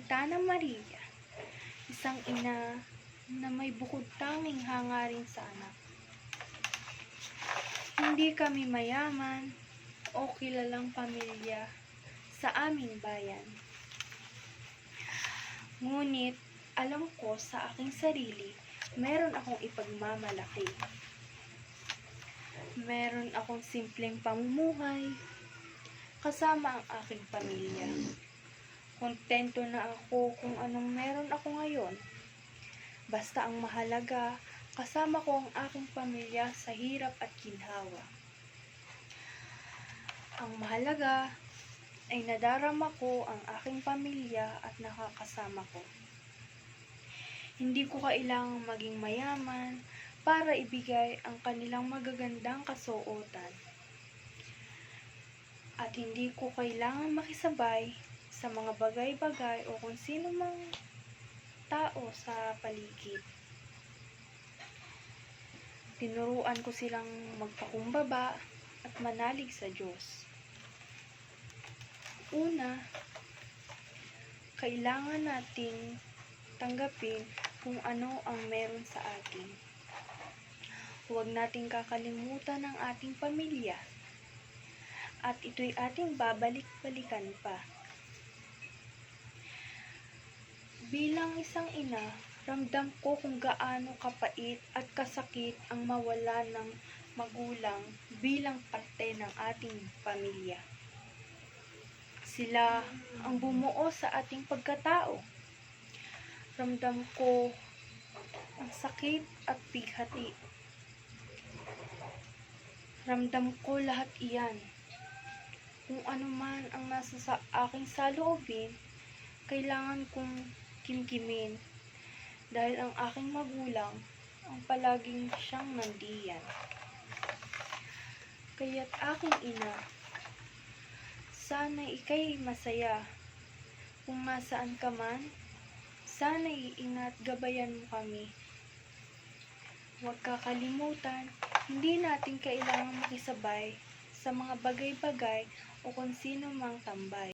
Santa Maria, isang ina na may bukod tanging hangarin sa anak. Hindi kami mayaman o kilalang pamilya sa aming bayan. Ngunit alam ko sa aking sarili, meron akong ipagmamalaki. Meron akong simpleng pamumuhay kasama ang aking pamilya. Kontento na ako kung anong meron ako ngayon. Basta ang mahalaga, kasama ko ang aking pamilya sa hirap at ginhawa. Ang mahalaga ay nadarama ko ang aking pamilya at nakakasama ko. Hindi ko kailangang maging mayaman para ibigay ang kanilang magagandang kasuotan. At hindi ko kailangang makisabay sa mga bagay-bagay o kung sino mang tao sa paligid. Tinuruan ko silang magpakumbaba at manalig sa Diyos. Una, kailangan nating tanggapin kung ano ang meron sa atin. Huwag nating kakalimutan ang ating pamilya. At ito'y ating babalik-balikan pa. Bilang isang ina, ramdam ko kung gaano kapait at kasakit ang mawala ng magulang bilang parte ng ating pamilya. Sila ang bumuo sa ating pagkatao. Ramdam ko ang sakit at bighati. Ramdam ko lahat iyan. Kung ano man ang nasa sa aking saloobin, kailangan kong kimkimin dahil ang aking magulang ang palaging siyang nandiyan. Kaya't aking ina, sana ika'y masaya. Kung nasaan ka man, sana iingat gabayan mo kami. Huwag kakalimutan, hindi natin kailangang makisabay sa mga bagay-bagay o kung sino mang tambay.